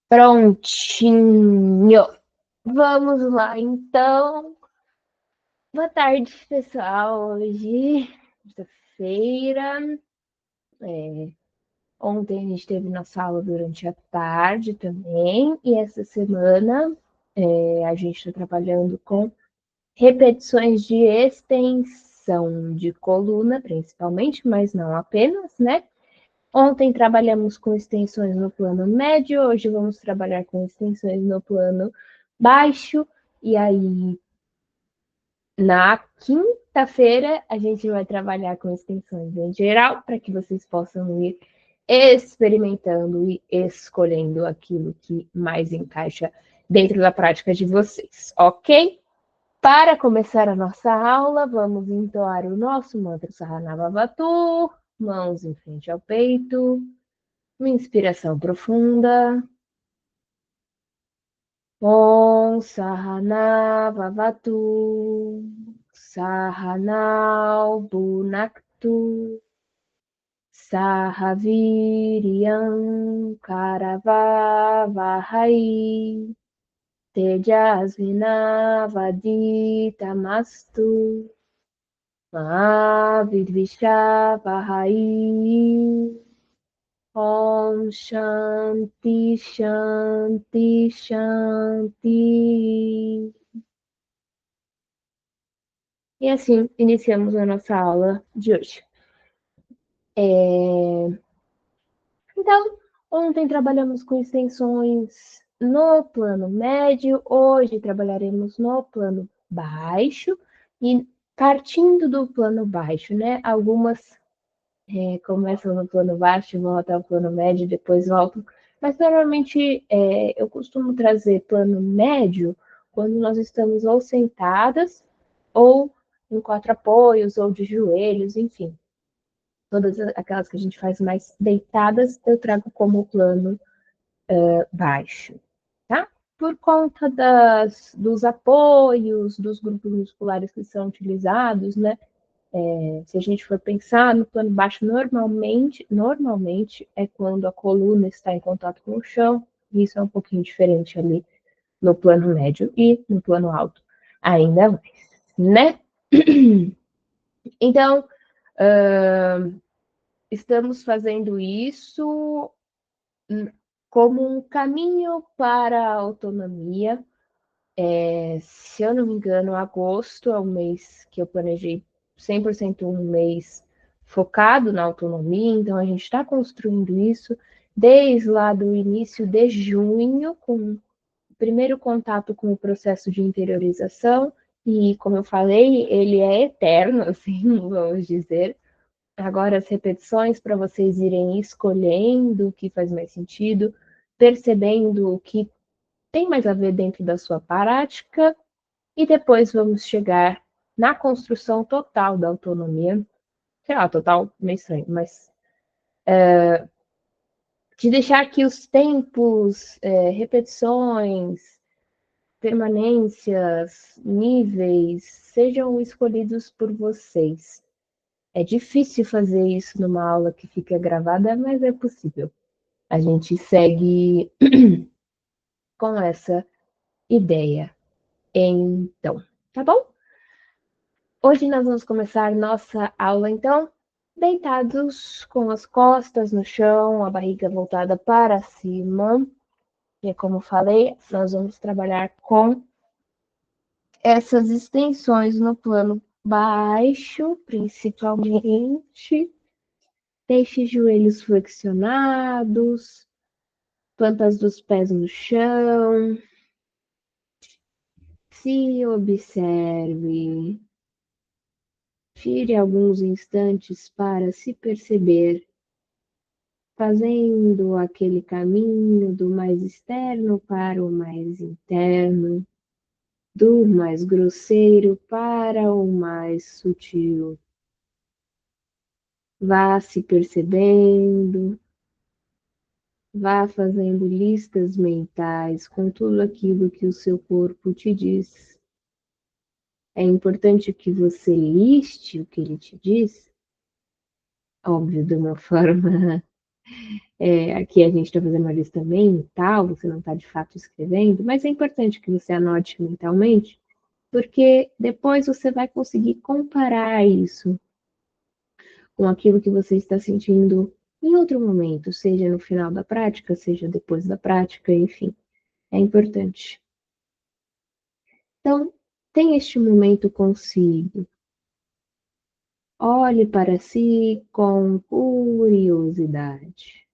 Prontinho. Vamos lá, então. Boa tarde, pessoal. Hoje, quinta-feira. Ontem a gente teve nossa aula durante a tarde também. E essa semana a gente está trabalhando com repetições de extensão de coluna, principalmente, mas não apenas, né? Ontem trabalhamos com extensões no plano médio, hoje vamos trabalhar com extensões no plano baixo, e aí na quinta-feira a gente vai trabalhar com extensões em geral, para que vocês possam ir experimentando e escolhendo aquilo que mais encaixa dentro da prática de vocês, ok? Para começar a nossa aula, vamos entoar o nosso mantra Sahanavavatu, mãos em frente ao peito. Uma inspiração profunda. Om Sahana Vavatu Sahanau Bhunaktu Sahaviriyam Karavavahai Tejasvinavaditamastu Mahavidvishavahai. Om Shanti Shanti Shanti. E assim iniciamos a nossa aula de hoje. Então, ontem trabalhamos com extensões no plano médio, hoje trabalharemos no plano baixo, e partindo do plano baixo, né? Algumas começam no plano baixo, vão até o plano médio, depois voltam. Mas normalmente eu costumo trazer plano médio quando nós estamos ou sentadas, ou em quatro apoios, ou de joelhos, enfim. Todas aquelas que a gente faz mais deitadas, eu trago como plano baixo, tá? Por conta dos apoios, dos grupos musculares que são utilizados, né? Se a gente for pensar no plano baixo, normalmente é quando a coluna está em contato com o chão, e isso é um pouquinho diferente ali no plano médio e no plano alto, ainda mais, né? Então, estamos fazendo isso como um caminho para a autonomia. Se eu não me engano, agosto é o mês que eu planejei 100% um mês focado na autonomia, então a gente está construindo isso desde lá do início de junho, com o primeiro contato com o processo de interiorização, e como eu falei, ele é eterno, assim, vamos dizer. Agora as repetições para vocês irem escolhendo o que faz mais sentido, percebendo o que tem mais a ver dentro da sua prática, e depois vamos chegar na construção total da autonomia. Sei lá, total, meio estranho, mas de deixar que os tempos, repetições, permanências, níveis sejam escolhidos por vocês. É difícil fazer isso numa aula que fica gravada, mas é possível. A gente segue com essa ideia. Então, tá bom? Hoje nós vamos começar nossa aula, então, deitados com as costas no chão, a barriga voltada para cima. E como falei, nós vamos trabalhar com essas extensões no plano baixo, principalmente. Deixe os joelhos flexionados, plantas dos pés no chão. Se observe. Tire alguns instantes para se perceber, fazendo aquele caminho do mais externo para o mais interno, do mais grosseiro para o mais sutil. Vá se percebendo, vá fazendo listas mentais com tudo aquilo que o seu corpo te diz. É importante que você liste o que ele te diz, óbvio, de uma forma Aqui a gente está fazendo uma lista mental, você não está de fato escrevendo, mas é importante que você anote mentalmente, porque depois você vai conseguir comparar isso com aquilo que você está sentindo em outro momento, seja no final da prática, seja depois da prática, enfim, é importante. Então, tem este momento consigo. Olhe para si com curiosidade.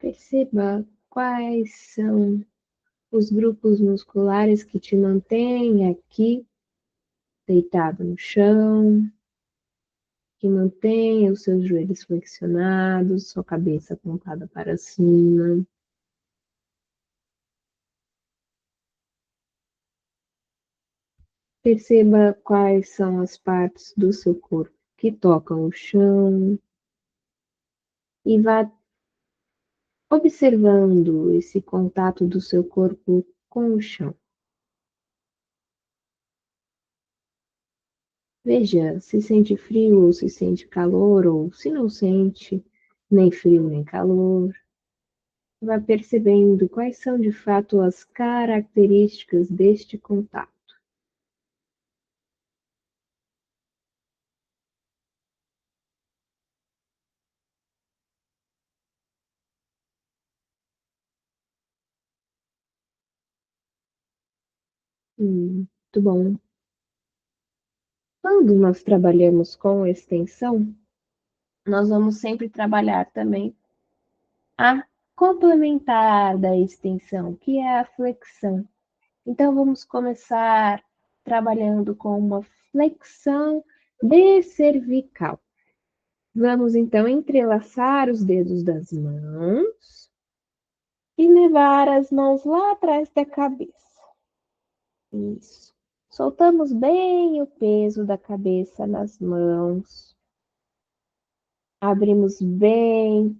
Perceba quais são os grupos musculares que te mantêm aqui, deitado no chão, que mantêm os seus joelhos flexionados, sua cabeça apontada para cima. Perceba quais são as partes do seu corpo que tocam o chão e vá observando esse contato do seu corpo com o chão. Veja se sente frio ou se sente calor, ou se não sente nem frio nem calor. Vá percebendo quais são de fato as características deste contato. Muito bom. Quando nós trabalhamos com extensão, nós vamos sempre trabalhar também a complementar da extensão, que é a flexão. Então, vamos começar trabalhando com uma flexão de cervical. Vamos então entrelaçar os dedos das mãos e levar as mãos lá atrás da cabeça. Isso. Soltamos bem o peso da cabeça nas mãos. Abrimos bem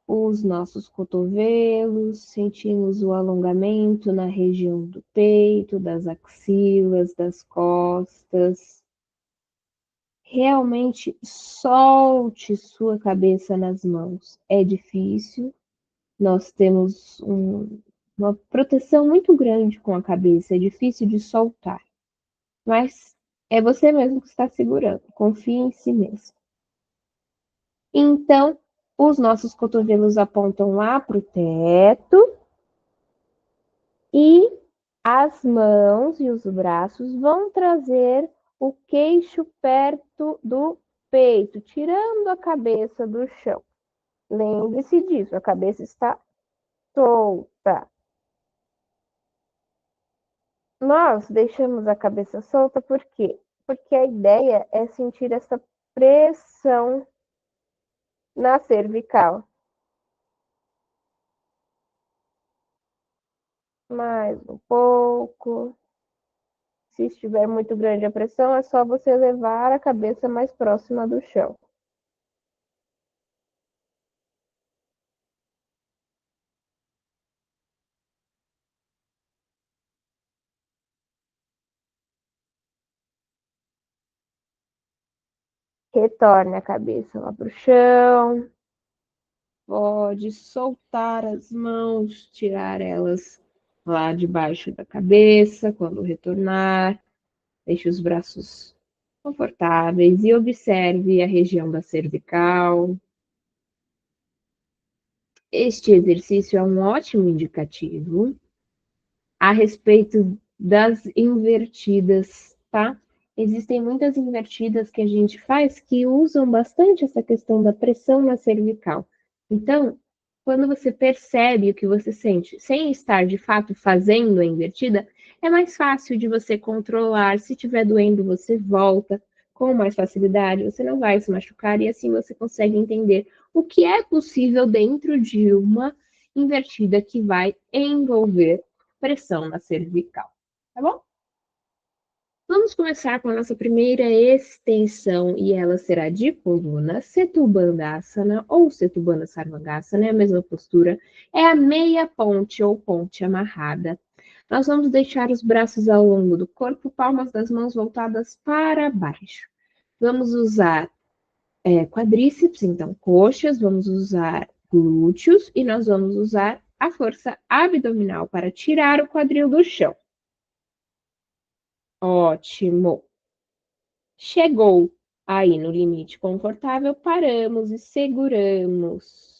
os nossos cotovelos, sentimos o alongamento na região do peito, das axilas, das costas. Realmente solte sua cabeça nas mãos. É difícil, nós temos uma proteção muito grande com a cabeça, é difícil de soltar, mas é você mesmo que está segurando, confie em si mesmo. Então, os nossos cotovelos apontam lá para o teto e as mãos e os braços vão trazer o queixo perto do peito, tirando a cabeça do chão. Lembre-se disso, a cabeça está solta. Nós deixamos a cabeça solta por quê? Porque a ideia é sentir essa pressão na cervical. Mais um pouco. Se estiver muito grande a pressão, é só você levar a cabeça mais próxima do chão. Retorne a cabeça lá para o chão. Pode soltar as mãos, tirar elas lá debaixo da cabeça quando retornar. Deixe os braços confortáveis e observe a região da cervical. Este exercício é um ótimo indicativo a respeito das invertidas, tá? Existem muitas invertidas que a gente faz que usam bastante essa questão da pressão na cervical. Então, quando você percebe o que você sente sem estar de fato fazendo a invertida, é mais fácil de você controlar. Se estiver doendo, você volta. com mais facilidade, você não vai se machucar e assim você consegue entender o que é possível dentro de uma invertida que vai envolver pressão na cervical, tá bom? Vamos começar com a nossa primeira extensão e ela será de coluna, Setubandhasana ou Setubandha Sarvangasana, é a mesma postura, é a meia ponte ou ponte amarrada. Nós vamos deixar os braços ao longo do corpo, palmas das mãos voltadas para baixo. Vamos usar quadríceps, então coxas, vamos usar glúteos e nós vamos usar a força abdominal para tirar o quadril do chão. Ótimo! Chegou aí no limite confortável, paramos e seguramos.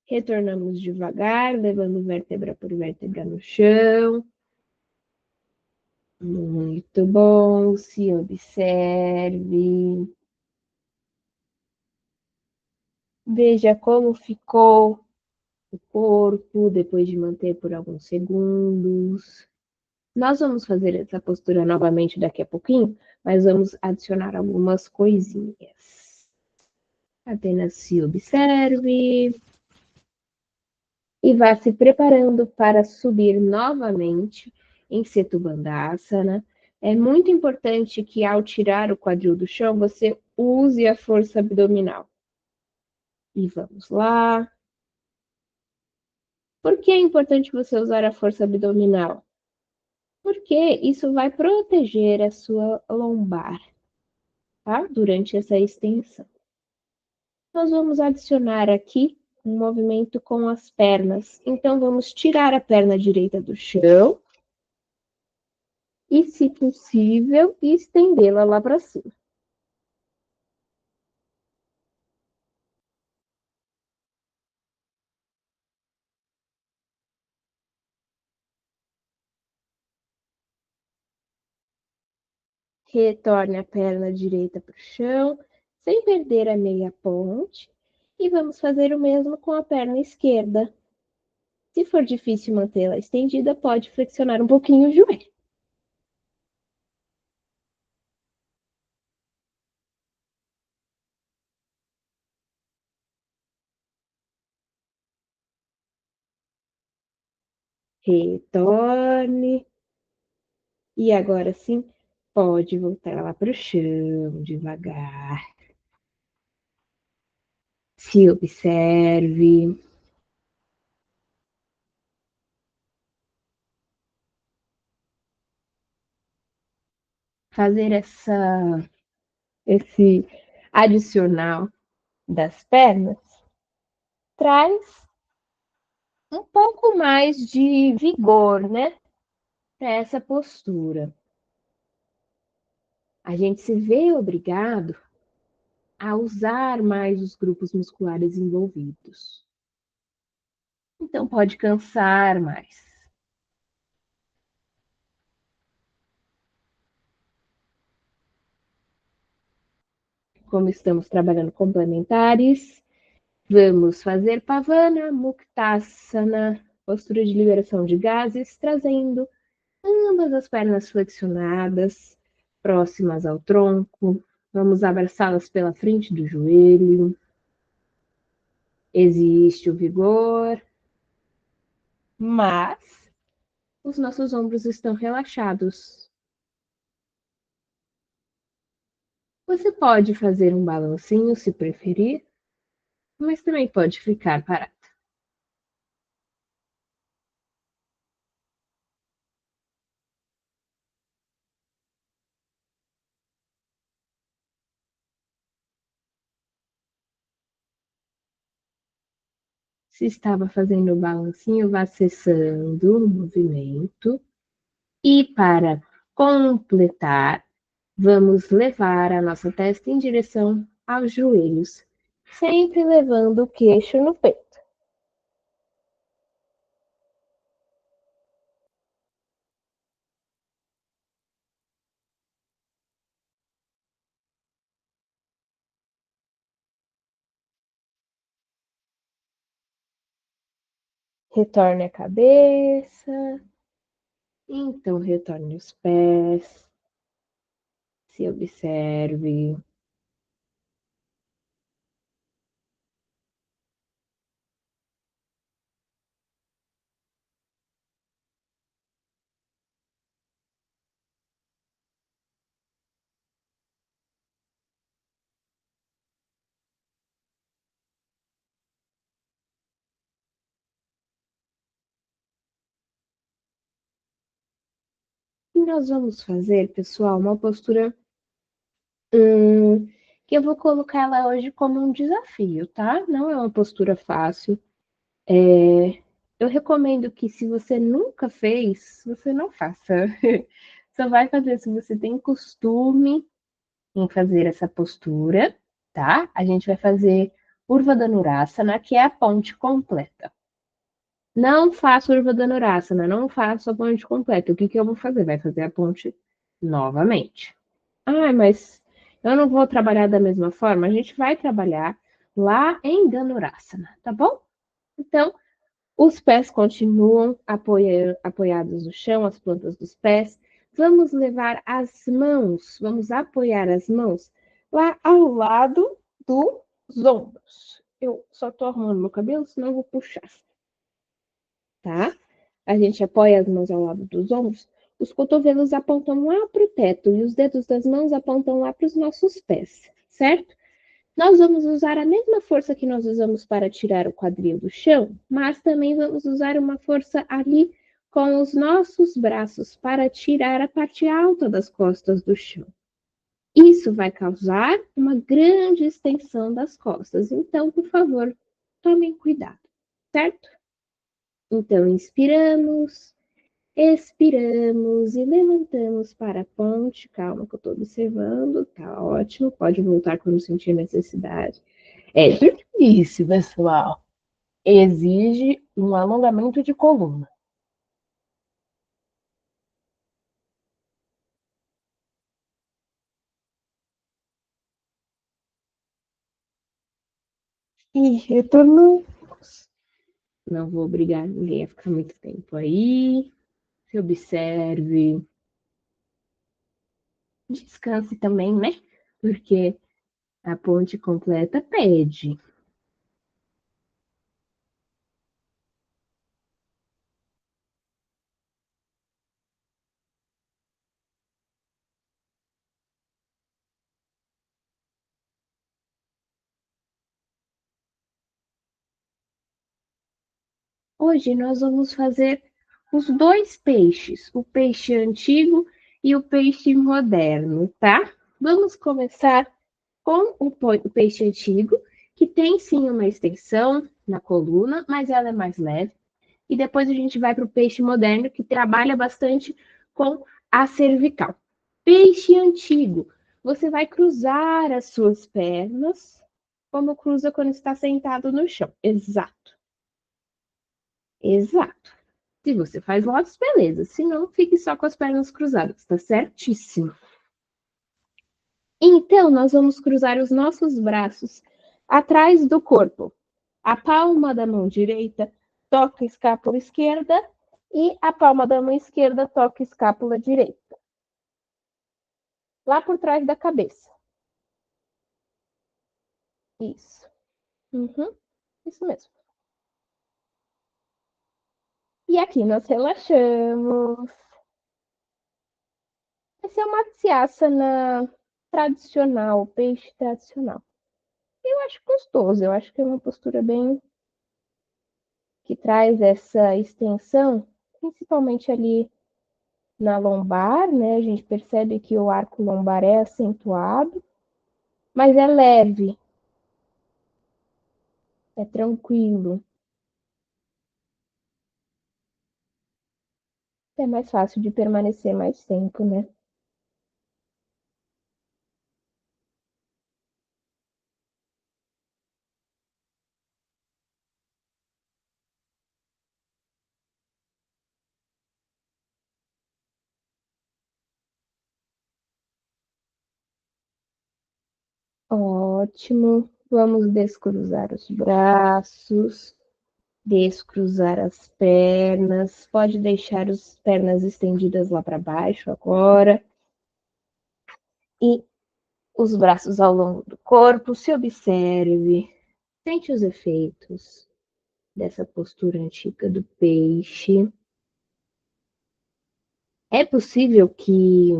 Retornamos devagar, levando vértebra por vértebra no chão. Muito bom, se observe. Veja como ficou o corpo depois de manter por alguns segundos. Nós vamos fazer essa postura novamente daqui a pouquinho, mas vamos adicionar algumas coisinhas. Apenas se observe e vá se preparando para subir novamente em Setubandhasana. É muito importante que ao tirar o quadril do chão, você use a força abdominal. E vamos lá. Por que é importante você usar a força abdominal? Porque isso vai proteger a sua lombar, tá? Durante essa extensão. Nós vamos adicionar aqui um movimento com as pernas. Então, vamos tirar a perna direita do chão e, se possível, estendê-la lá para cima. Retorne a perna direita para o chão, sem perder a meia ponte. E vamos fazer o mesmo com a perna esquerda. Se for difícil mantê-la estendida, pode flexionar um pouquinho o joelho. Retorne. E agora sim, pode voltar lá para o chão, devagar. Se observe. Fazer esse adicional das pernas traz um pouco mais de vigor, né, para essa postura. A gente se vê obrigado a usar mais os grupos musculares envolvidos. Então pode cansar mais. Como estamos trabalhando complementares, vamos fazer Pavana Muktasana, postura de liberação de gases, trazendo ambas as pernas flexionadas, próximas ao tronco. Vamos abraçá-las pela frente do joelho. Existe o vigor, mas os nossos ombros estão relaxados. Você pode fazer um balancinho se preferir, mas também pode ficar parado. Se estava fazendo o balancinho, vá cessando o movimento. E para completar, vamos levar a nossa testa em direção aos joelhos, sempre levando o queixo no peito. Retorne a cabeça, então retorne os pés, se observe. E nós vamos fazer, pessoal, uma postura que eu vou colocar ela hoje como um desafio, tá? Não é uma postura fácil. Eu recomendo que, se você nunca fez, você não faça. Só vai fazer se você tem costume em fazer essa postura, tá? A gente vai fazer Urva Dhanurasana, que é a ponte completa. Não faço Urva Dhanurasana, não faço a ponte completa. O que que eu vou fazer? Vai fazer a ponte novamente. Ah, mas eu não vou trabalhar da mesma forma. A gente vai trabalhar lá em Dhanurasana, tá bom? Então, os pés continuam apoiados no chão, as plantas dos pés. Vamos levar as mãos, vamos apoiar as mãos lá ao lado dos ombros. Eu só tô arrumando meu cabelo, senão eu vou puxar, tá? A gente apoia as mãos ao lado dos ombros. Os cotovelos apontam lá para o teto e os dedos das mãos apontam lá para os nossos pés, certo? Nós vamos usar a mesma força que nós usamos para tirar o quadril do chão, mas também vamos usar uma força ali com os nossos braços para tirar a parte alta das costas do chão. Isso vai causar uma grande extensão das costas. Então, por favor, tomem cuidado, certo? Então, inspiramos, expiramos e levantamos para a ponte. Calma que eu estou observando, tá ótimo. Pode voltar quando sentir necessidade. É difícil, pessoal. Exige um alongamento de coluna. E retornamos. Não vou obrigar ninguém a ficar muito tempo aí. Se observe. Descanse também, né? Porque a ponte completa pede. Hoje nós vamos fazer os dois peixes, o peixe antigo e o peixe moderno, tá? Vamos começar com o peixe antigo, que tem sim uma extensão na coluna, mas ela é mais leve. E depois a gente vai para o peixe moderno, que trabalha bastante com a cervical. Peixe antigo, você vai cruzar as suas pernas como cruza quando está sentado no chão. Exato, exato. Se você faz lotus, beleza. Se não, fique só com as pernas cruzadas, tá certíssimo. Então, nós vamos cruzar os nossos braços atrás do corpo. A palma da mão direita toca a escápula esquerda e a palma da mão esquerda toca a escápula direita. Lá por trás da cabeça. Isso. Uhum, isso mesmo. E aqui nós relaxamos. Esse é uma Matsyasana tradicional, peixe tradicional. Eu acho gostoso, eu acho que é uma postura bem que traz essa extensão, principalmente ali na lombar, né? A gente percebe que o arco lombar é acentuado, mas é leve, é tranquilo, é mais fácil de permanecer mais tempo, né? Ótimo. Vamos descruzar os braços, descruzar as pernas. Pode deixar as pernas estendidas lá para baixo agora. E os braços ao longo do corpo. Se observe. Sente os efeitos dessa postura antiga do peixe. É possível que,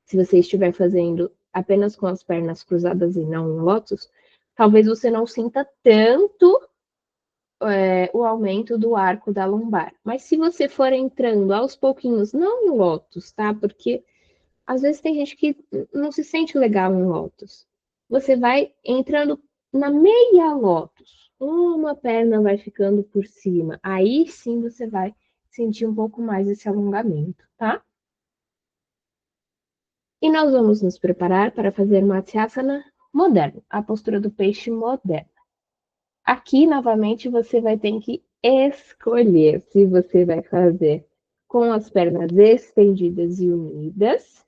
se você estiver fazendo apenas com as pernas cruzadas e não em lótus, talvez você não sinta tanto o aumento do arco da lombar. Mas se você for entrando aos pouquinhos, não em lótus, tá? Porque às vezes tem gente que não se sente legal em lótus. Você vai entrando na meia lótus. Uma perna vai ficando por cima. Aí sim você vai sentir um pouco mais esse alongamento, tá? E nós vamos nos preparar para fazer Matsyasana moderno, a postura do peixe moderno. Aqui, novamente, você vai ter que escolher se você vai fazer com as pernas estendidas e unidas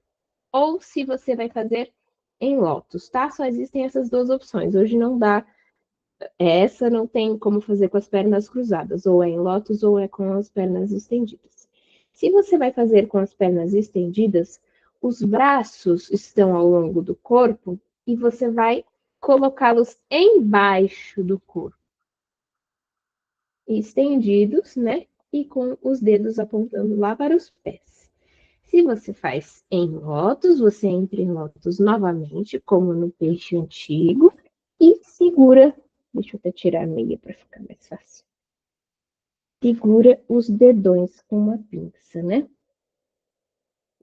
ou se você vai fazer em lótus, tá? Só existem essas duas opções. Hoje não dá, essa não tem como fazer com as pernas cruzadas, ou é em lótus ou é com as pernas estendidas. Se você vai fazer com as pernas estendidas, os braços estão ao longo do corpo e você vai colocá-los embaixo do corpo, estendidos, né? E com os dedos apontando lá para os pés. Se você faz em lótus, você entra em lótus novamente, como no peixe antigo, e segura. Deixa eu até tirar a meia para ficar mais fácil. Segura os dedões com uma pinça, né?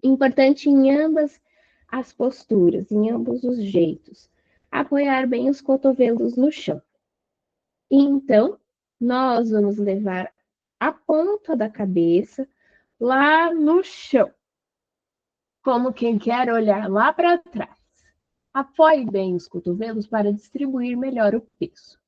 Importante em ambas as posturas, em ambos os jeitos, apoiar bem os cotovelos no chão. E então, nós vamos levar a ponta da cabeça lá no chão, como quem quer olhar lá para trás. Apoie bem os cotovelos para distribuir melhor o peso.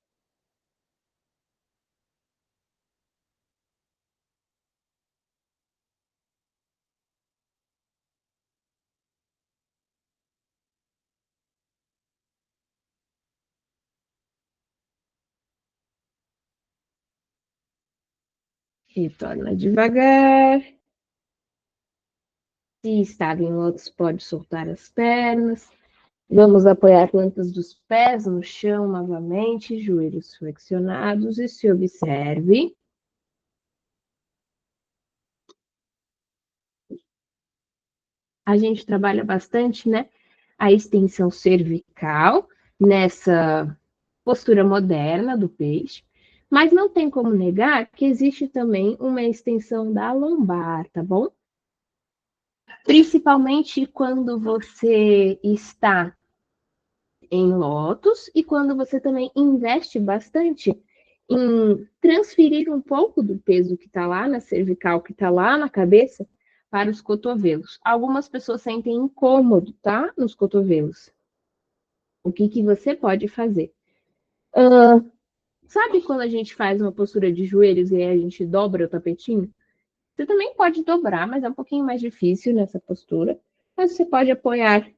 Retorna devagar. Se estava em lótus, pode soltar as pernas. Vamos apoiar plantas dos pés no chão novamente, joelhos flexionados e se observe. A gente trabalha bastante, né? A extensão cervical nessa postura moderna do peixe, mas não tem como negar que existe também uma extensão da lombar, tá bom? Principalmente quando você está em lótus e quando você também investe bastante em transferir um pouco do peso que está lá na cervical, que está lá na cabeça, para os cotovelos. Algumas pessoas sentem incômodo, tá? Nos cotovelos. O que, que você pode fazer? Sabe quando a gente faz uma postura de joelhos e aí a gente dobra o tapetinho? Você também pode dobrar, mas é um pouquinho mais difícil nessa postura. Mas você pode apoiar,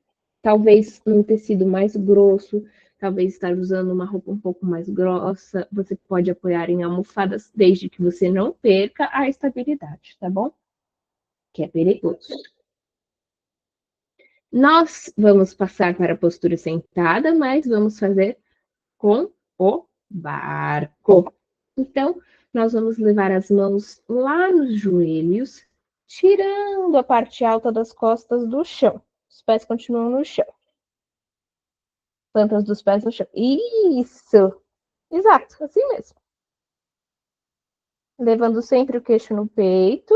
talvez num tecido mais grosso, talvez estar usando uma roupa um pouco mais grossa. Você pode apoiar em almofadas, desde que você não perca a estabilidade, tá bom? Que é perigoso. Nós vamos passar para a postura sentada, mas vamos fazer com o barco. Então, nós vamos levar as mãos lá nos joelhos, tirando a parte alta das costas do chão. Os pés continuam no chão. Plantas dos pés no chão. Isso! Exato, assim mesmo. Levando sempre o queixo no peito.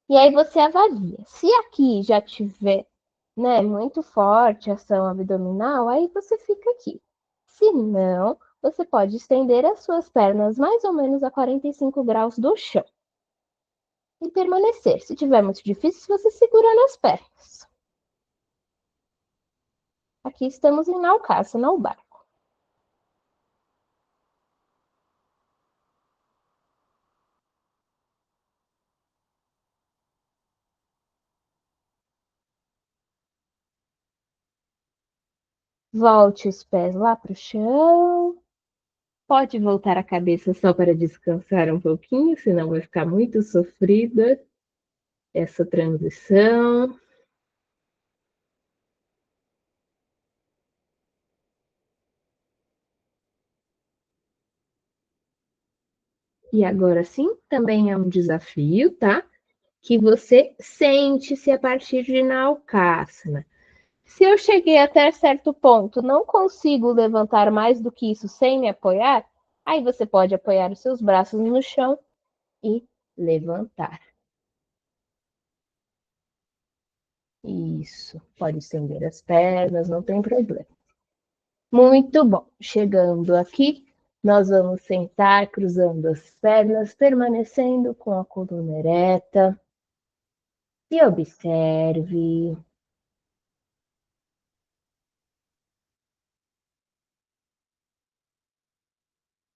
E aí você avalia. Se aqui já tiver, né, muito forte a ação abdominal, aí você fica aqui. Se não, você pode estender as suas pernas mais ou menos a 45 graus do chão e permanecer. Se tiver muito difícil, você segura nas pernas. Aqui estamos em Naukasa, no barco. Volte os pés lá para o chão. Pode voltar a cabeça só para descansar um pouquinho, senão vai ficar muito sofrida essa transição. E agora sim, também é um desafio, tá? Que você sente-se a partir de Naukasana. Se eu cheguei até certo ponto, não consigo levantar mais do que isso sem me apoiar, aí você pode apoiar os seus braços no chão e levantar. Isso, pode estender as pernas, não tem problema. Muito bom. Chegando aqui, nós vamos sentar cruzando as pernas, permanecendo com a coluna ereta. E observe.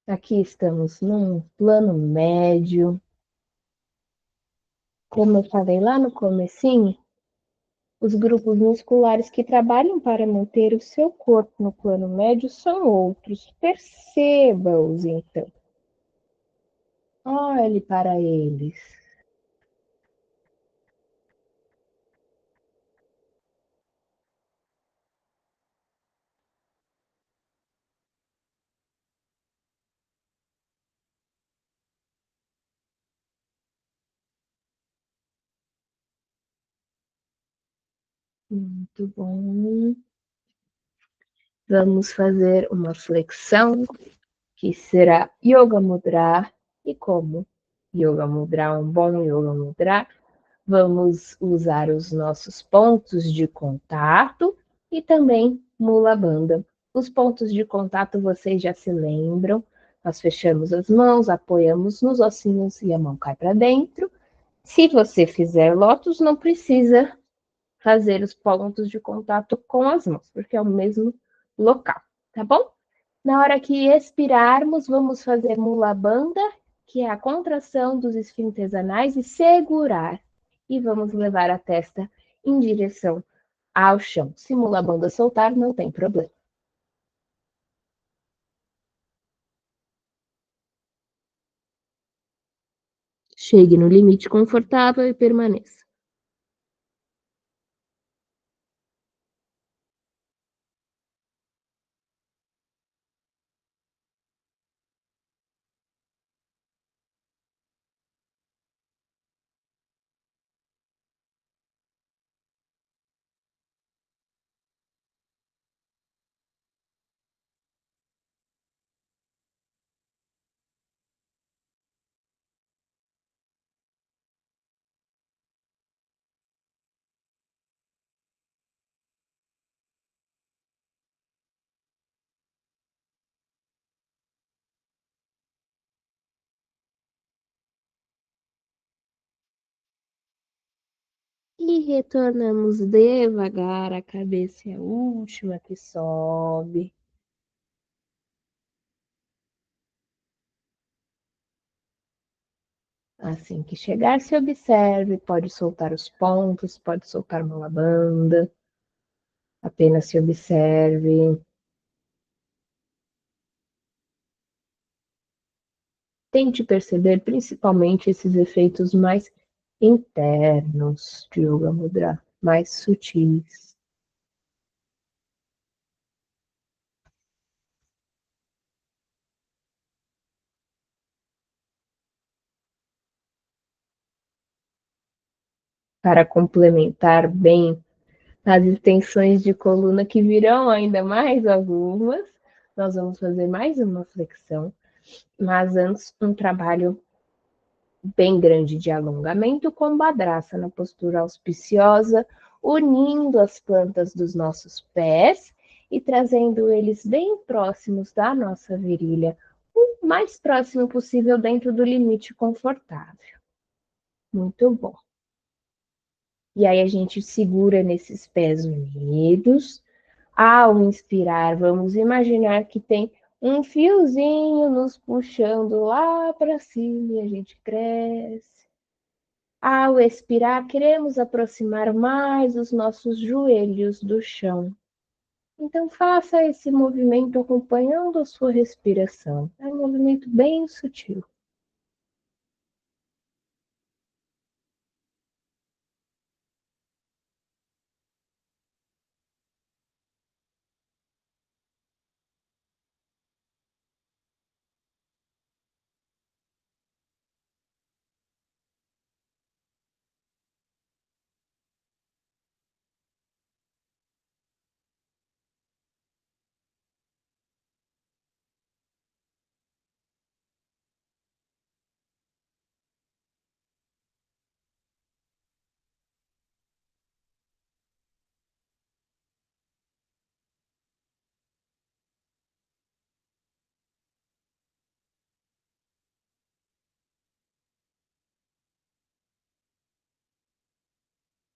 Aqui estamos num plano médio. Como eu falei lá no comecinho, os grupos musculares que trabalham para manter o seu corpo no plano médio são outros. Perceba-os, então. Olhe para eles. Muito bom. Vamos fazer uma flexão, que será Yoga Mudra. E como Yoga Mudra, um bom Yoga Mudra, vamos usar os nossos pontos de contato e também Mula Bandha. Os pontos de contato vocês já se lembram. Nós fechamos as mãos, apoiamos nos ossinhos e a mão cai para dentro. Se você fizer lótus, não precisa fazer os pontos de contato com as mãos, porque é o mesmo local, tá bom? Na hora que expirarmos, vamos fazer Mula Bandha, que é a contração dos esfíncteres anais, e segurar. E vamos levar a testa em direção ao chão. Se Mula Bandha soltar, não tem problema. Chegue no limite confortável e permaneça. E retornamos devagar, a cabeça é a última que sobe. Assim que chegar, se observe, pode soltar os pontos, pode soltar uma banda, apenas se observe. Tente perceber principalmente esses efeitos mais internos de Yoga Mudra, mais sutis. Para complementar bem as extensões de coluna que virão ainda mais algumas, nós vamos fazer mais uma flexão, mas antes um trabalho bem grande de alongamento com Badraça na postura auspiciosa, unindo as plantas dos nossos pés e trazendo eles bem próximos da nossa virilha, o mais próximo possível dentro do limite confortável. Muito bom. E aí a gente segura nesses pés unidos. Ao inspirar, vamos imaginar que tem um fiozinho nos puxando lá para cima e a gente cresce. Ao expirar, queremos aproximar mais os nossos joelhos do chão. Então, faça esse movimento acompanhando a sua respiração. É um movimento bem sutil.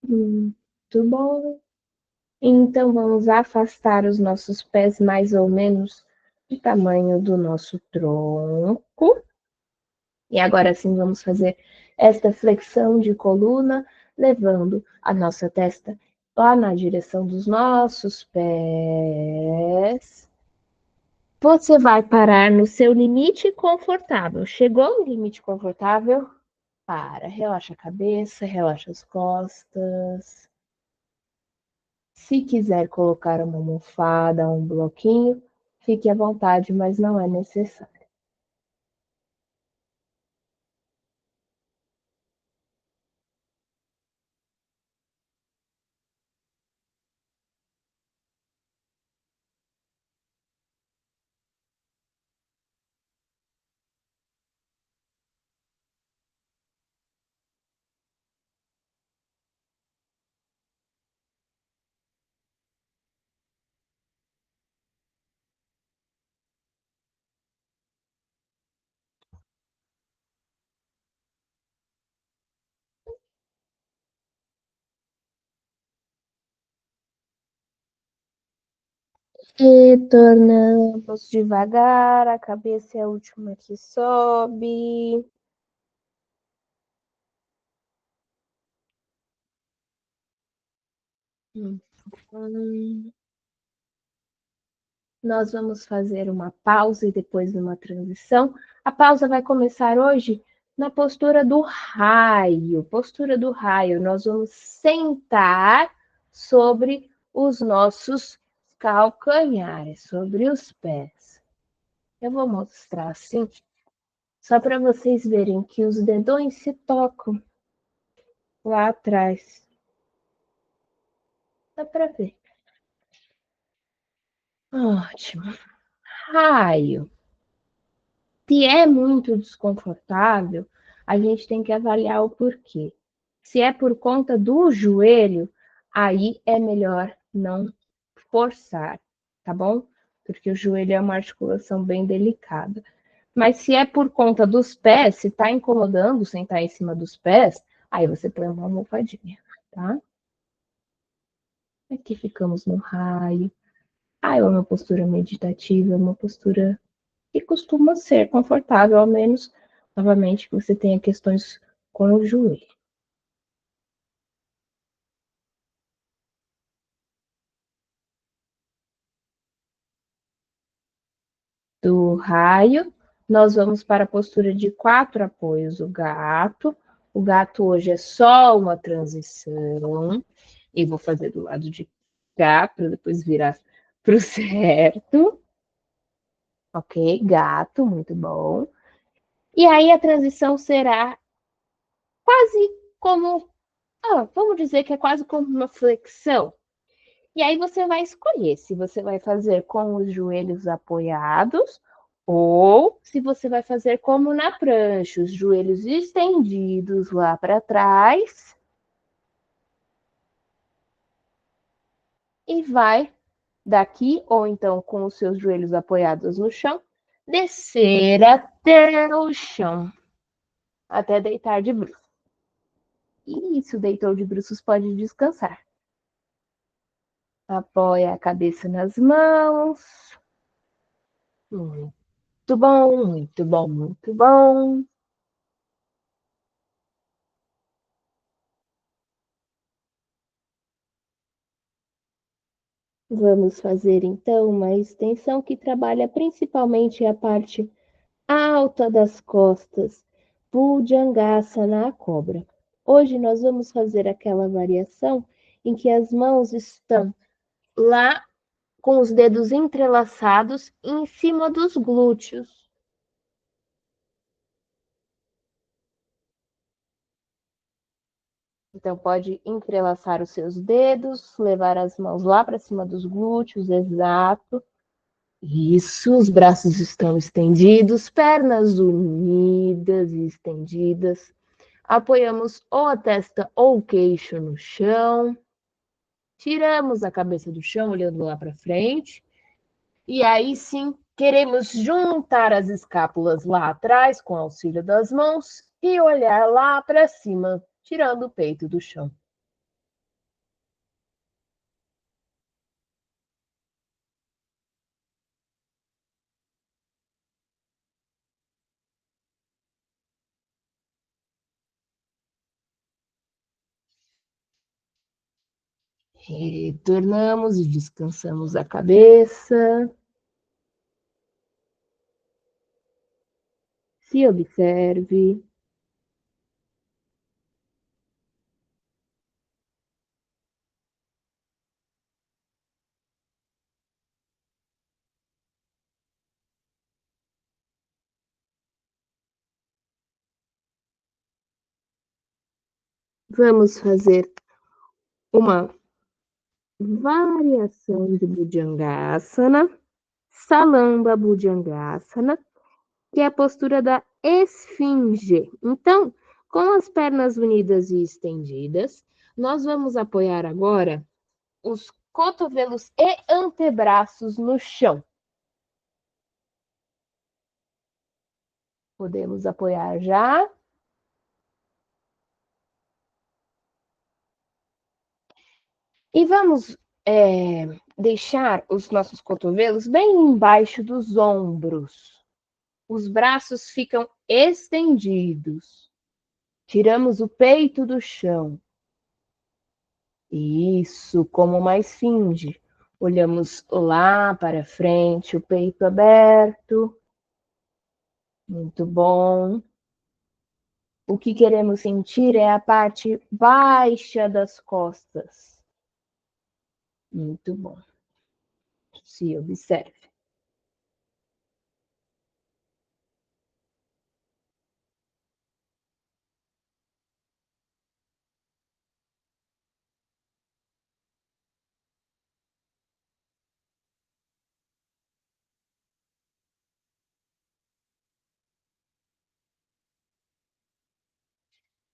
Muito bom. Então, vamos afastar os nossos pés mais ou menos do tamanho do nosso tronco. E agora sim, vamos fazer esta flexão de coluna, levando a nossa testa lá na direção dos nossos pés. Você vai parar no seu limite confortável. Chegou no limite confortável? Para, relaxa a cabeça, relaxa as costas. Se quiser colocar uma almofada, um bloquinho, fique à vontade, mas não é necessário. Retornamos devagar, a cabeça é a última que sobe. Hum. Nós vamos fazer uma pausa e depois uma transição. A pausa vai começar hoje na postura do raio. Postura do raio. Nós vamos sentar sobre os nossos calcanhares, sobre os pés. Eu vou mostrar assim, só para vocês verem que os dedões se tocam lá atrás. Dá para ver. Ótimo. Raio. Se é muito desconfortável, a gente tem que avaliar o porquê. Se é por conta do joelho, aí é melhor não forçar, tá bom? Porque o joelho é uma articulação bem delicada. Mas se é por conta dos pés, se está incomodando sentar em cima dos pés, aí você põe uma almofadinha, tá? Aqui ficamos no raio. Ah, é uma postura meditativa, é uma postura que costuma ser confortável, ao menos, novamente, que você tenha questões com o joelho. Do raio, nós vamos para a postura de quatro apoios, o gato. O gato hoje é só uma transição. E vou fazer do lado de cá, para depois virar para o certo. Ok, gato, muito bom. E aí a transição será quase como, vamos dizer que é quase como uma flexão. E aí você vai escolher se você vai fazer com os joelhos apoiados ou se você vai fazer como na prancha, os joelhos estendidos lá para trás e vai daqui, ou então com os seus joelhos apoiados no chão, descer até o chão, até deitar de bruços. Isso, deitou de bruços, pode descansar. Apoia a cabeça nas mãos. Muito bom, muito bom, muito bom. Vamos fazer então uma extensão que trabalha principalmente a parte alta das costas, Bhujangasana, a cobra. Hoje nós vamos fazer aquela variação em que as mãos estão lá com os dedos entrelaçados em cima dos glúteos. Então, pode entrelaçar os seus dedos, levar as mãos lá para cima dos glúteos, exato. Isso, os braços estão estendidos, pernas unidas e estendidas. Apoiamos ou a testa ou o queixo no chão. Tiramos a cabeça do chão, olhando lá para frente. E aí sim, queremos juntar as escápulas lá atrás, com auxílio das mãos, e olhar lá para cima, tirando o peito do chão. Retornamos e descansamos a cabeça. Se observe. Vamos fazer uma variação de Bhujangasana, Salamba Bhujangasana, que é a postura da esfinge. Então, com as pernas unidas e estendidas, nós vamos apoiar agora os cotovelos e antebraços no chão. Podemos apoiar já. E vamos deixar os nossos cotovelos bem embaixo dos ombros. Os braços ficam estendidos. Tiramos o peito do chão. Isso, como uma esfinge. Olhamos lá para frente, o peito aberto. Muito bom. O que queremos sentir é a parte baixa das costas. Muito bom. Se observe.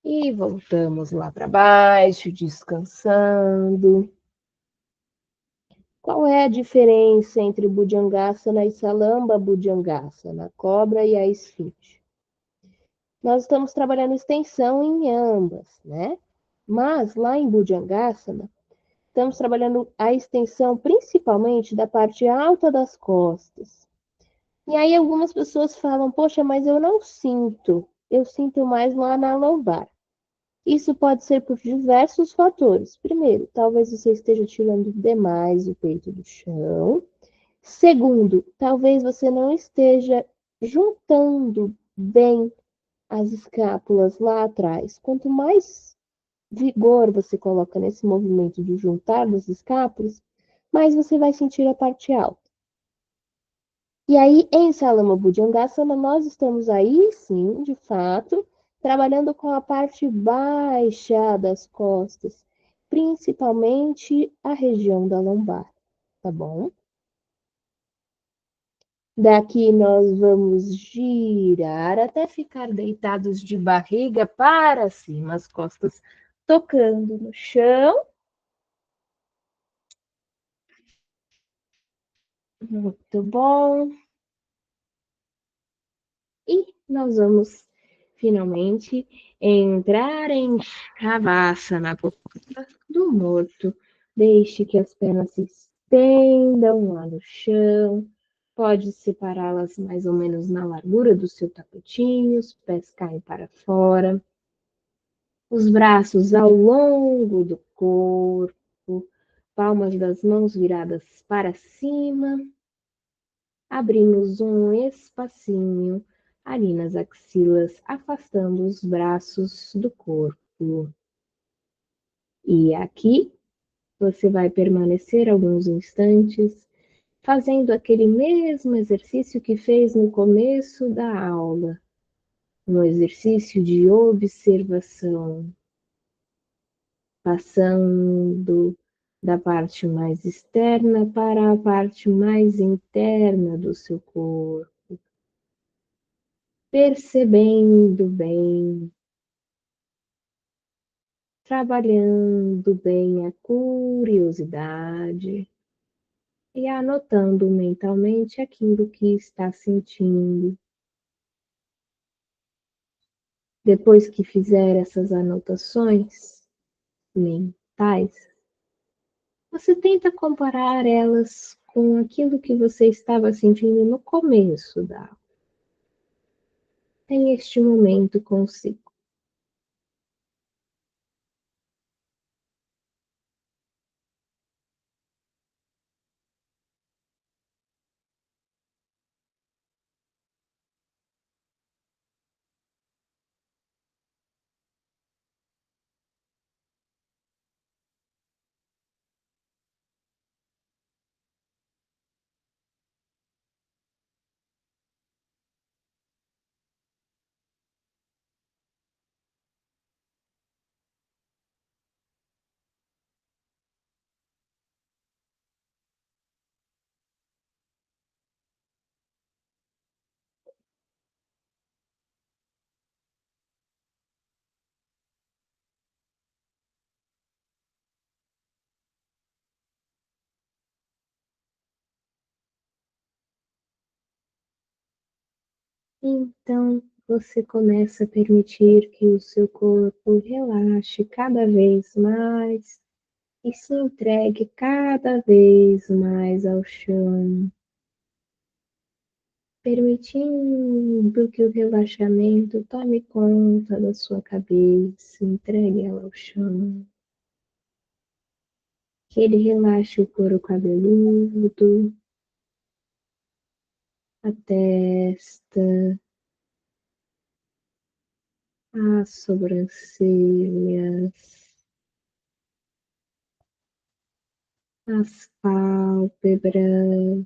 E voltamos lá para baixo, descansando. Qual é a diferença entre Bhujangasana e Salamba Bhujangasana, a cobra e a esfinge? Nós estamos trabalhando extensão em ambas, né? Mas lá em Bhujangasana, estamos trabalhando a extensão principalmente da parte alta das costas. E aí algumas pessoas falam, poxa, mas eu não sinto, eu sinto mais lá na lombar. Isso pode ser por diversos fatores. Primeiro, talvez você esteja tirando demais o peito do chão. Segundo, talvez você não esteja juntando bem as escápulas lá atrás. Quanto mais vigor você coloca nesse movimento de juntar as escápulas, mais você vai sentir a parte alta. E aí, em Salama Bhujangasana, nós estamos aí, sim, de fato, trabalhando com a parte baixa das costas, principalmente a região da lombar, tá bom? Daqui nós vamos girar até ficar deitados de barriga para cima, as costas tocando no chão. Muito bom. E nós vamos finalmente entrar em Shavasana, na postura do morto. Deixe que as pernas se estendam lá no chão. Pode separá-las mais ou menos na largura do seu tapetinho, os pés caem para fora. Os braços ao longo do corpo. palmas das mãos viradas para cima, abrimos um espacinho ali nas axilas, afastando os braços do corpo. E aqui você vai permanecer alguns instantes fazendo aquele mesmo exercício que fez no começo da aula, um exercício de observação, passando da parte mais externa para a parte mais interna do seu corpo, percebendo bem, trabalhando bem a curiosidade e anotando mentalmente aquilo que está sentindo. Depois que fizer essas anotações mentais, você tenta comparar elas com aquilo que você estava sentindo no começo da aula. Tem este momento consigo. Então, você começa a permitir que o seu corpo relaxe cada vez mais e se entregue cada vez mais ao chão, permitindo que o relaxamento tome conta da sua cabeça, entregue ela ao chão, que ele relaxe o couro cabeludo, a testa, as sobrancelhas, as pálpebras,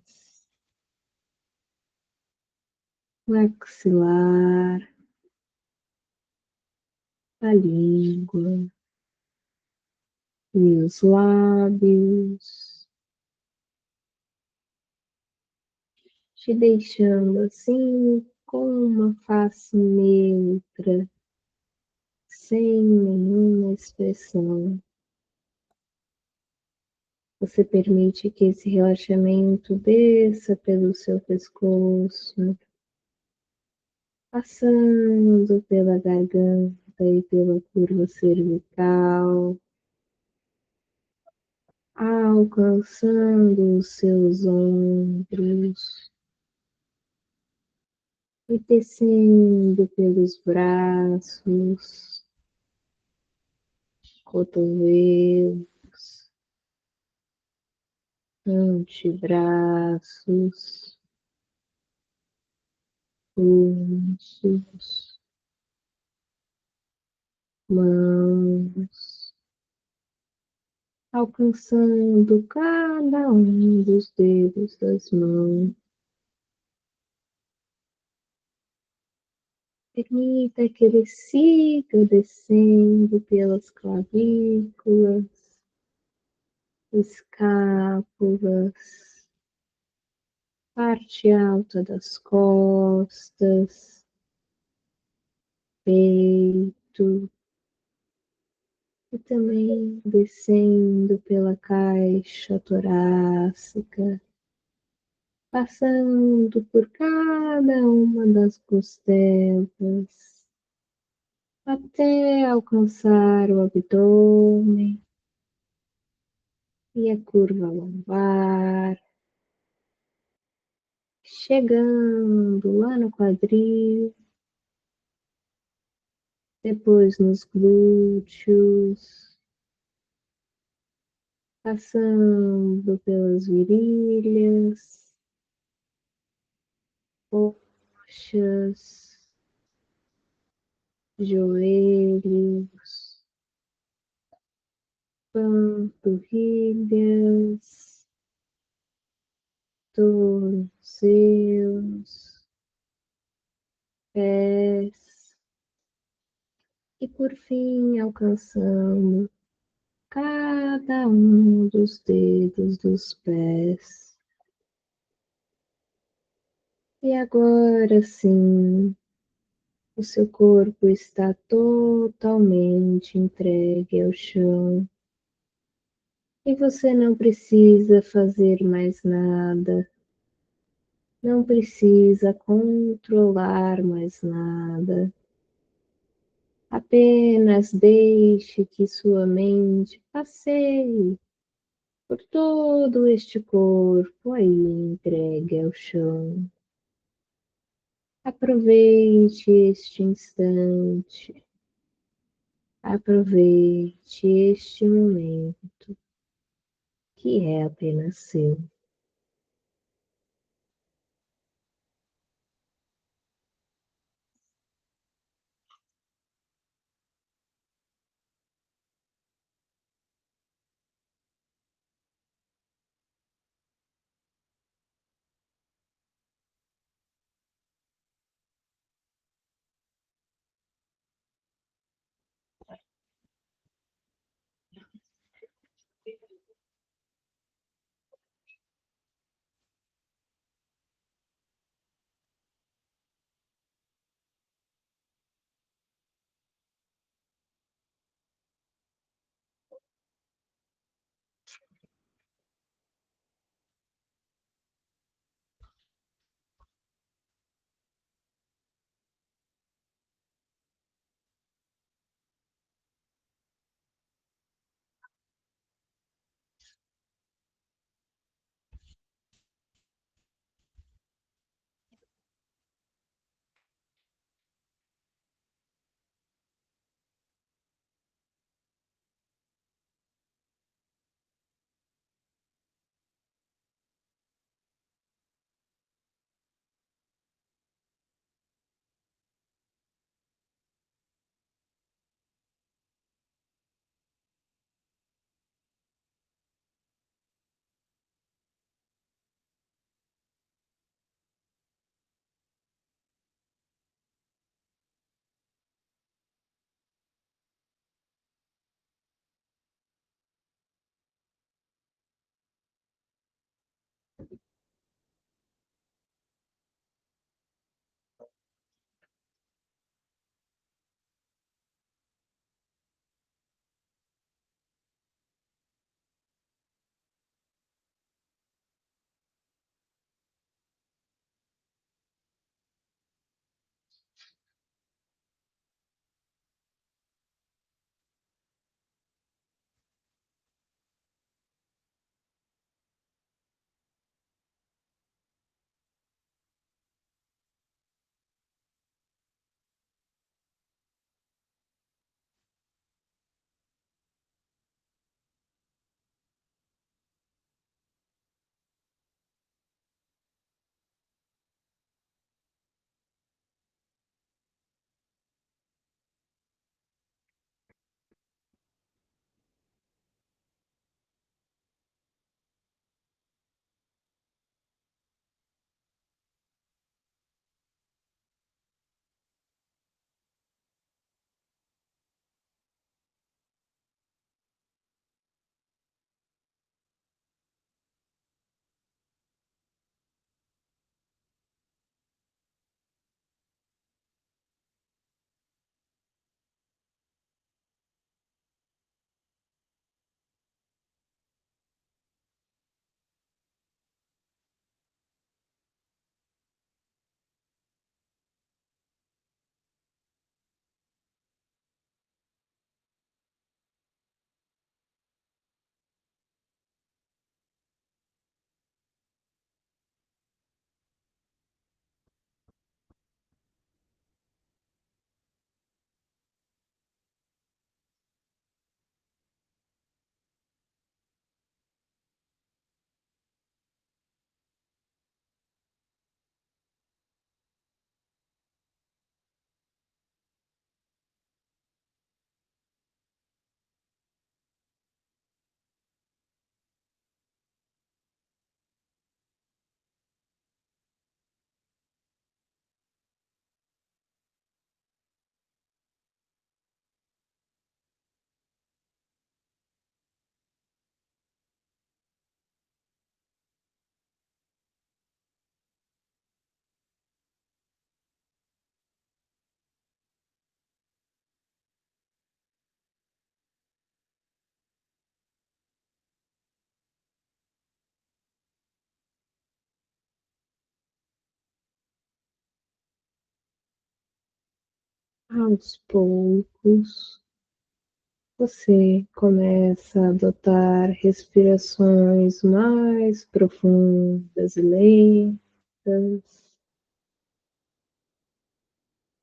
maxilar, a língua e os lábios, te deixando assim com uma face neutra, sem nenhuma expressão. Você permite que esse relaxamento desça pelo seu pescoço, passando pela garganta e pela curva cervical, alcançando os seus ombros e descendo pelos braços, cotovelos, antebraços, pulsos, mãos, alcançando cada um dos dedos das mãos. Permita que ele siga descendo pelas clavículas, escápulas, parte alta das costas, peito, e também descendo pela caixa torácica, passando por cada uma das costelas, até alcançar o abdômen e a curva lombar, chegando lá no quadril, depois nos glúteos, passando pelas virilhas, coxas, joelhos, panturrilhas, tornozelos, pés e por fim alcançando cada um dos dedos dos pés. E agora sim, o seu corpo está totalmente entregue ao chão e você não precisa fazer mais nada, não precisa controlar mais nada. Apenas deixe que sua mente passeie por todo este corpo aí entregue ao chão. Aproveite este instante, aproveite este momento que é apenas seu. Aos poucos, você começa a adotar respirações mais profundas e lentas.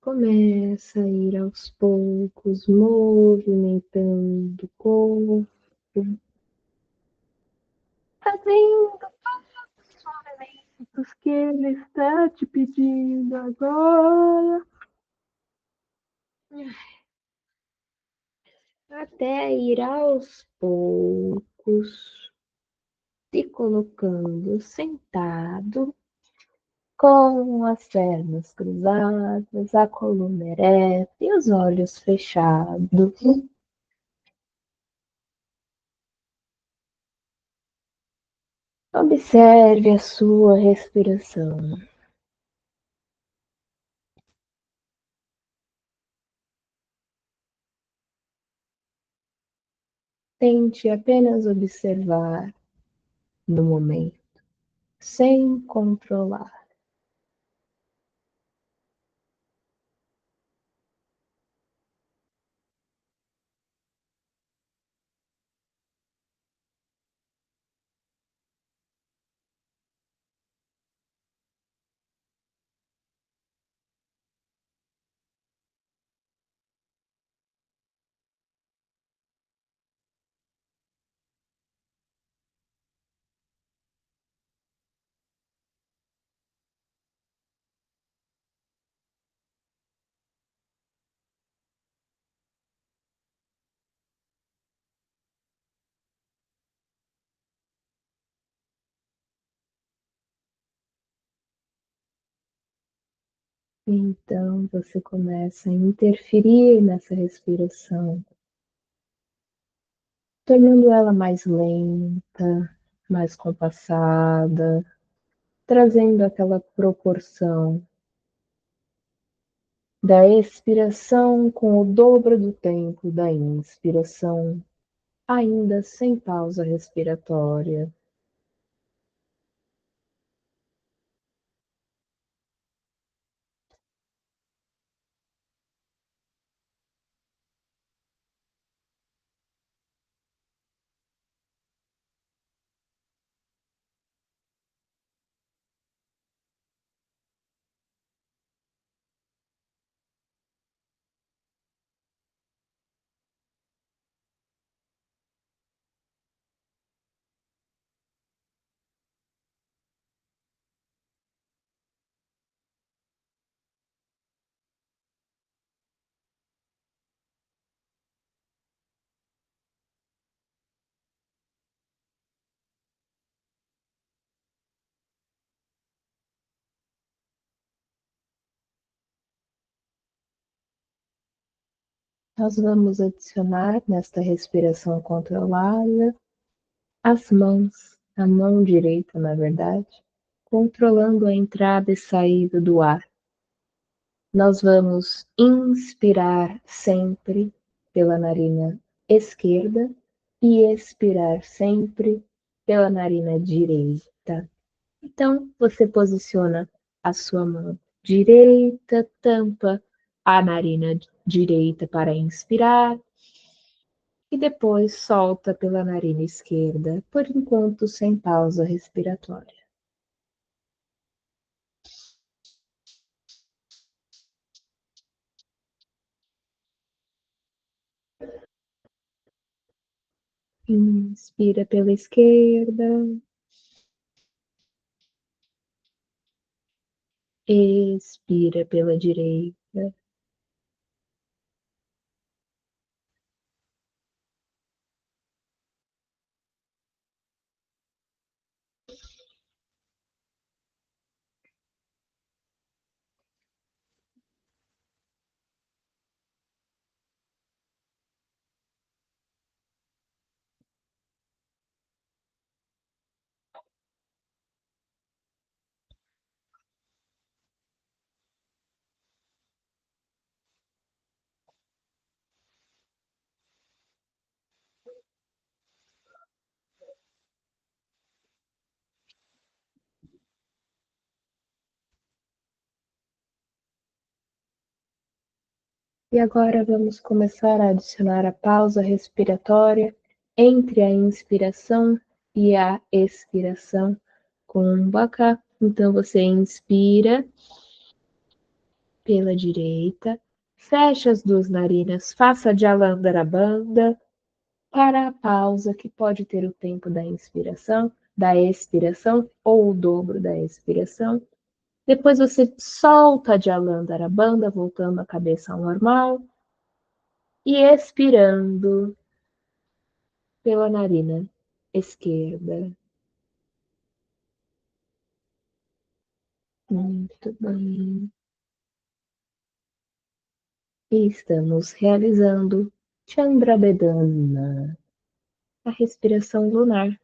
Começa a ir aos poucos, movimentando o corpo, fazendo os movimentos que ele está te pedindo agora, até ir aos poucos, se colocando sentado, com as pernas cruzadas, a coluna ereta e os olhos fechados. Observe a sua respiração. Tente apenas observar no momento, sem controlar. Então você começa a interferir nessa respiração, tornando ela mais lenta, mais compassada, trazendo aquela proporção da expiração com o dobro do tempo da inspiração, ainda sem pausa respiratória. Nós vamos adicionar nesta respiração controlada as mãos, a mão direita, na verdade, controlando a entrada e saída do ar. Nós vamos inspirar sempre pela narina esquerda e expirar sempre pela narina direita. Então, você posiciona a sua mão direita, tampa a narina direita para inspirar e depois solta pela narina esquerda, por enquanto sem pausa respiratória. Inspira pela esquerda, expira pela direita. E agora vamos começar a adicionar a pausa respiratória entre a inspiração e a expiração com Baka. Então você inspira pela direita, fecha as duas narinas, faça Jalandhara para a pausa, que pode ter o tempo da inspiração, da expiração ou o dobro da expiração. Depois você solta a Jalandhara, voltando a cabeça ao normal e expirando pela narina esquerda. Muito bem. E estamos realizando Chandrabedana, a respiração lunar.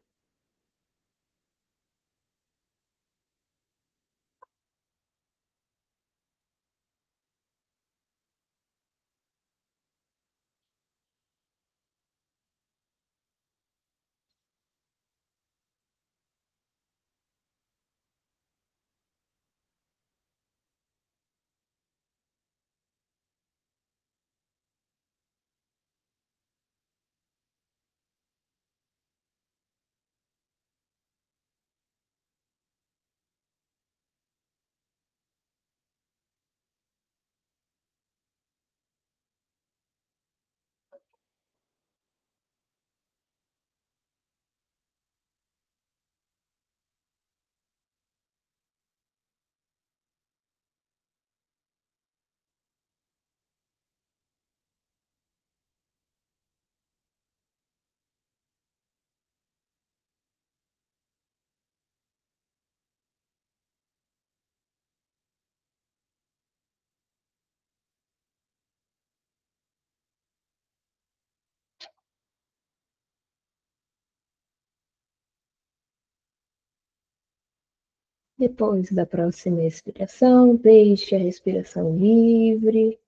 Depois da próxima expiração, deixe a respiração livre.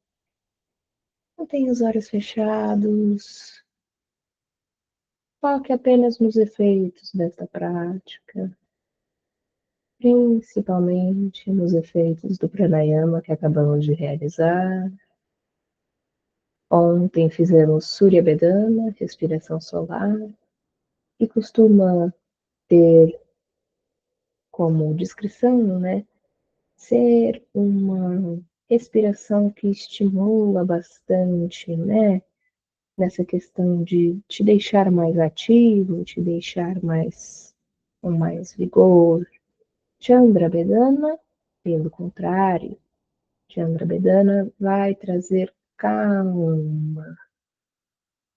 Mantenha os olhos fechados. Foque apenas nos efeitos desta prática, principalmente nos efeitos do pranayama que acabamos de realizar. Ontem fizemos Surya Bedana, respiração solar, e costuma ter como descrição, né, ser uma respiração que estimula bastante, né, nessa questão de te deixar mais ativo, te deixar mais com mais vigor. Chandrabedana, pelo contrário, Chandrabedana vai trazer calma,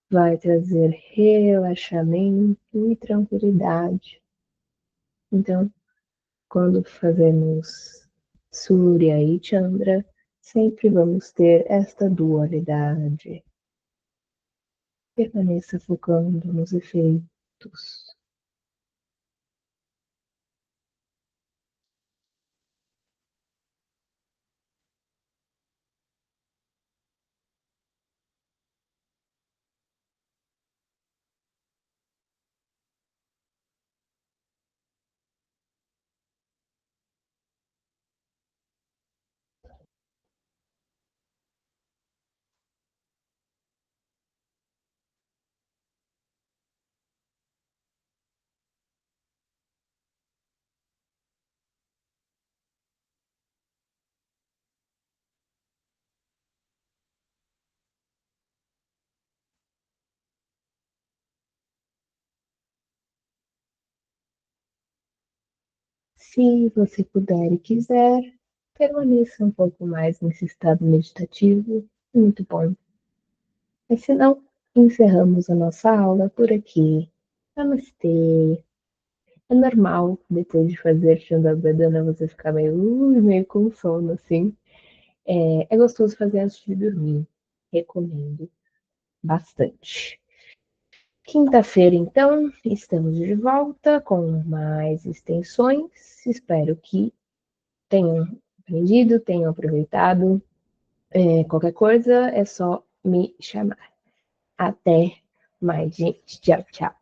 vai trazer relaxamento e tranquilidade. Então, quando fazemos Surya e Chandra, sempre vamos ter esta dualidade. Permaneça focando nos efeitos. Se você puder e quiser, permaneça um pouco mais nesse estado meditativo. Muito bom. Mas se não, encerramos a nossa aula por aqui. Namastê. É normal, depois de fazer Chandabedana, você ficar meio com sono, assim. É gostoso fazer antes de dormir. Recomendo bastante. Quinta-feira, então, estamos de volta com mais extensões. Espero que tenham aprendido, tenham aproveitado. Qualquer coisa é só me chamar. Até mais, gente. Tchau, tchau.